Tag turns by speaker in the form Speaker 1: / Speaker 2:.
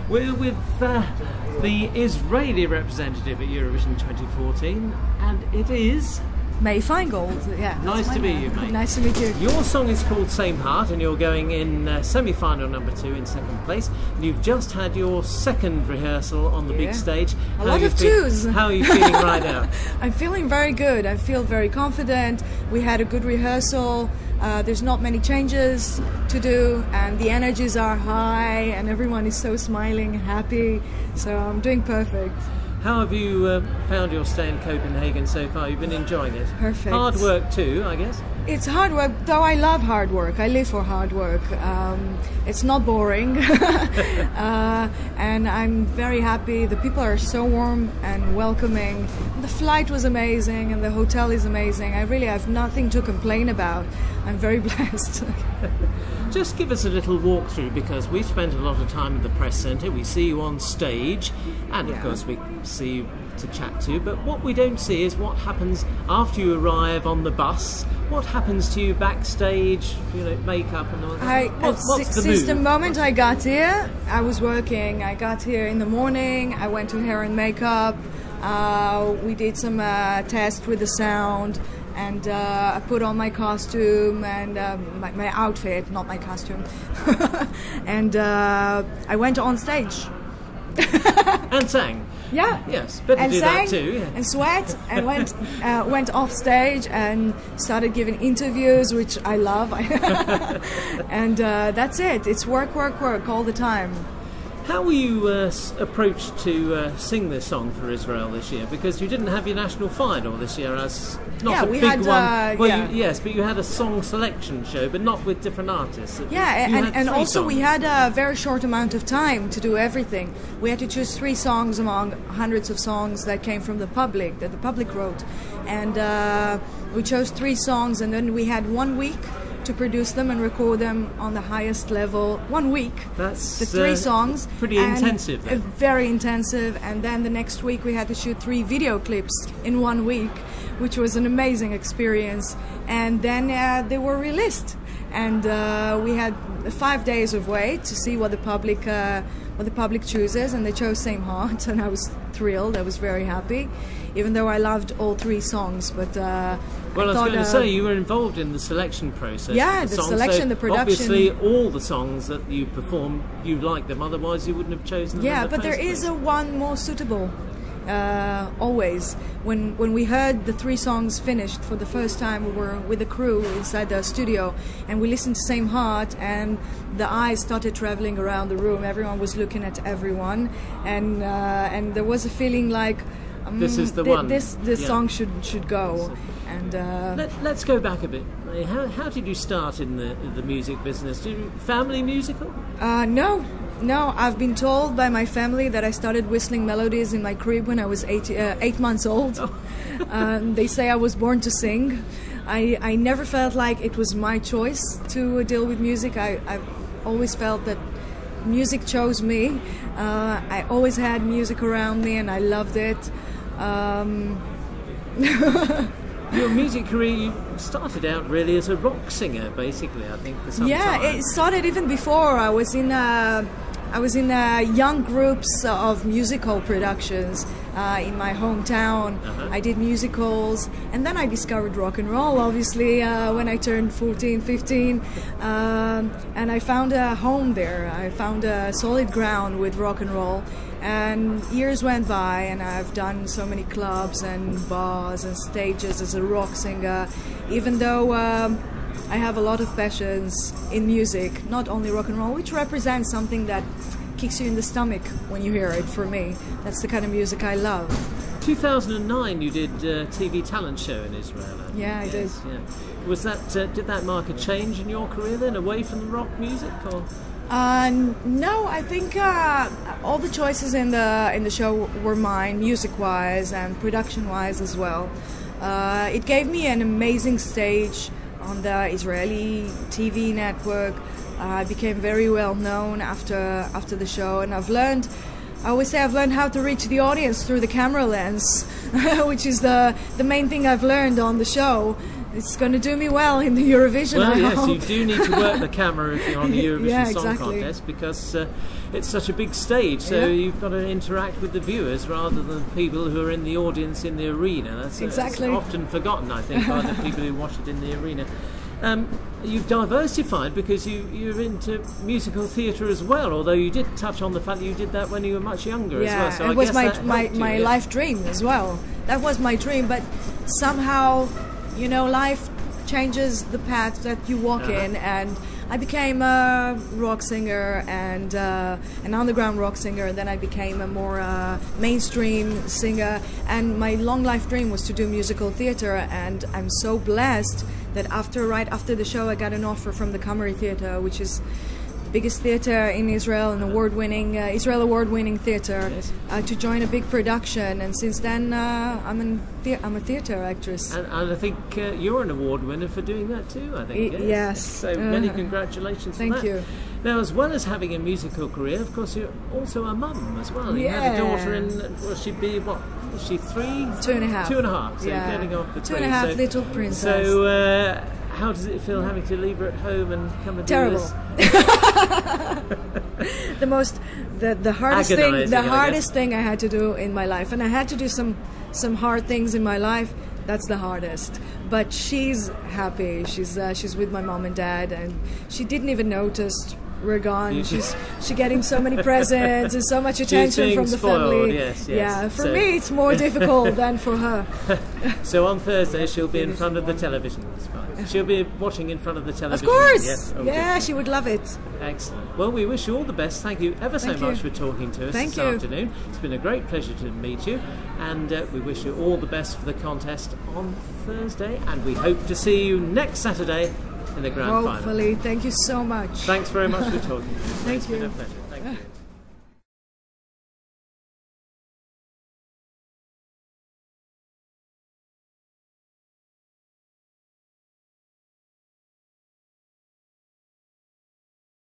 Speaker 1: We're with the Israeli representative at Eurovision 2014, and it is
Speaker 2: Mei Finegold. Yeah.
Speaker 1: Nice to meet you, mate.
Speaker 2: Nice to meet you.
Speaker 1: Your song is called Same Heart, and you're going in semi-final number 2 in second place. And you've just had your second rehearsal on the big stage.
Speaker 2: A lot of twos.
Speaker 1: How are you feeling right now?
Speaker 2: I'm feeling very good. I feel very confident. We had a good rehearsal. There's not many changes to do, and the energies are high, and everyone is so smiling and happy. So I'm doing perfect.
Speaker 1: How have you found your stay in Copenhagen so far? You've been enjoying it?
Speaker 2: Perfect.
Speaker 1: Hard work too, I guess?
Speaker 2: It's hard work, though I love hard work. I live for hard work. It's not boring. And I'm very happy. The people are so warm and welcoming. The flight was amazing and the hotel is amazing. I really have nothing to complain about. I'm very blessed.
Speaker 1: Just give us a little walkthrough, because we've spent a lot of time at the press centre. We see you on stage, and of course we see you to chat to, but what we don't see is what happens after you arrive on the bus. What happens to you backstage, you know, makeup and all that? What's the
Speaker 2: since
Speaker 1: move?
Speaker 2: the moment I got here, I was working. I got here in the morning, I went to hair and makeup, we did some tests with the sound, and I put on my costume and my outfit, not my costume, and I went on stage.
Speaker 1: And sang.
Speaker 2: Yeah.
Speaker 1: Yes, better
Speaker 2: and
Speaker 1: do
Speaker 2: sang,
Speaker 1: that too. Yeah.
Speaker 2: And sweat, and went off stage and started giving interviews, which I love. And that's it. It's work, work, work all the time.
Speaker 1: How were you approached to sing this song for Israel this year? Because you didn't have your national final this year as not a
Speaker 2: we
Speaker 1: big
Speaker 2: had,
Speaker 1: one. Well,
Speaker 2: yeah.
Speaker 1: yes, but you had a song selection show, but not with different artists.
Speaker 2: Yeah, and also
Speaker 1: songs.
Speaker 2: we had a very short amount of time to do everything. We had to choose 3 songs among hundreds of songs that came from the public, that the public wrote. And we chose 3 songs, and then we had 1 week to produce them and record them on the highest level. 1 week.
Speaker 1: That's
Speaker 2: the 3 songs.
Speaker 1: Pretty intensive then.
Speaker 2: Very intensive. And then the next week we had to shoot 3 video clips in 1 week, which was an amazing experience. And then they were released. And we had 5 days of wait to see what the public chooses, and they chose Same Heart, and I was thrilled. I was very happy, even though I loved all 3 songs. But
Speaker 1: well, I was going to say, you were involved in the selection process.
Speaker 2: Yeah,
Speaker 1: of
Speaker 2: the
Speaker 1: songs,
Speaker 2: selection,
Speaker 1: so
Speaker 2: the production.
Speaker 1: Obviously, all the songs that you perform, you like them. Otherwise, you wouldn't have chosen them.
Speaker 2: Yeah,
Speaker 1: in the
Speaker 2: but there
Speaker 1: first
Speaker 2: is
Speaker 1: place.
Speaker 2: a one more suitable. Always, when we heard the 3 songs finished for the first time, we were with the crew inside the studio, and we listened to Same Heart, and the eyes started traveling around the room. Everyone was looking at everyone, and there was a feeling like
Speaker 1: this is the one.
Speaker 2: This song should go. And
Speaker 1: let's go back a bit. How did you start in the music business? Family musical?
Speaker 2: No, I've been told by my family that I started whistling melodies in my crib when I was 8 months old. Oh. They say I was born to sing. I never felt like it was my choice to deal with music. I've always felt that music chose me. I always had music around me and I loved it.
Speaker 1: Your music career, you started out really as a rock singer, basically, I think, for some time.
Speaker 2: Yeah, it started even before. I was in young groups of musical productions in my hometown. I did musicals, and then I discovered rock and roll, obviously, when I turned 14, 15, and I found a home there. I found a solid ground with rock and roll, and years went by, and I've done so many clubs and bars and stages as a rock singer, even though I have a lot of passions in music, not only rock and roll, which represents something that kicks you in the stomach when you hear it. For me, that's the kind of music I love.
Speaker 1: 2009 you did a TV talent show in Israel.
Speaker 2: Yeah, I did.
Speaker 1: Yeah. Was that did that mark a change in your career then, away from the rock music? Or?
Speaker 2: No, I think all the choices in the show were mine, music-wise and production-wise as well. It gave me an amazing stage on the Israeli TV network. I became very well known after the show, and I always say I've learned how to reach the audience through the camera lens, which is the main thing I've learned on the show. it's going to do me well in the Eurovision.
Speaker 1: Well,
Speaker 2: I
Speaker 1: yes,
Speaker 2: hope.
Speaker 1: you do need to work the camera if you're on the Eurovision
Speaker 2: Yeah,
Speaker 1: Song
Speaker 2: exactly.
Speaker 1: Contest, because it's such a big stage, so
Speaker 2: Yeah.
Speaker 1: you've got to interact with the viewers rather than people who are in the audience in the arena. That's
Speaker 2: Exactly.
Speaker 1: often forgotten, I think, by the people who watch it in the arena. You've diversified because you're into musical theatre as well, although you did touch on the fact that you did that when you were much younger as well. So
Speaker 2: it
Speaker 1: I
Speaker 2: was
Speaker 1: guess
Speaker 2: my
Speaker 1: that helped you, yes.
Speaker 2: life dream as well. That was my dream, but somehow, you know, life changes the path that you walk in, and I became a rock singer and an underground rock singer. Then I became a more mainstream singer, and my long life dream was to do musical theatre. And I'm so blessed that right after the show, I got an offer from the Kamari Theatre, which is the biggest theatre in Israel, an award-winning Israel award-winning theatre, to join a big production. And since then, I'm a theatre actress.
Speaker 1: And I think you're an award winner for doing that too, I think.
Speaker 2: Yes.
Speaker 1: So many congratulations for that.
Speaker 2: Thank you.
Speaker 1: Now, as well as having a musical career, of course, you're also a mum as well. You had a daughter will she be, what, is she 3?
Speaker 2: 2.5.
Speaker 1: 2.5, so
Speaker 2: Yeah.
Speaker 1: you're getting off the
Speaker 2: 2.5 little princess.
Speaker 1: So, how does it feel having to leave her at home and come and
Speaker 2: Terrible.
Speaker 1: do this?
Speaker 2: the hardest thing,
Speaker 1: Agonising, I guess.
Speaker 2: thing I had to do in my life, and I had to do some hard things in my life. That's the hardest. But she's happy. She's with my mom and dad, and she didn't even notice we're gone. She's getting so many presents and so much attention from the
Speaker 1: spoiled,
Speaker 2: family.
Speaker 1: yes.
Speaker 2: Yeah, for me it's more difficult than for her.
Speaker 1: So on Thursday she'll be in front of the television. That's fine. She'll be watching in front of the television.
Speaker 2: Of course.
Speaker 1: Yes. Okay.
Speaker 2: Yeah, she would love it.
Speaker 1: Excellent. Well, we wish you all the best. Thank you ever so much for talking to us this afternoon. It's been a great pleasure to meet you, and we wish you all the best for the contest on Thursday, and we hope to see you next Saturday in the grand final.
Speaker 2: Hopefully. Thank you so much.
Speaker 1: Thanks very much for talking to us.
Speaker 2: Thank
Speaker 1: It's been
Speaker 2: you.
Speaker 1: a pleasure. Thank you.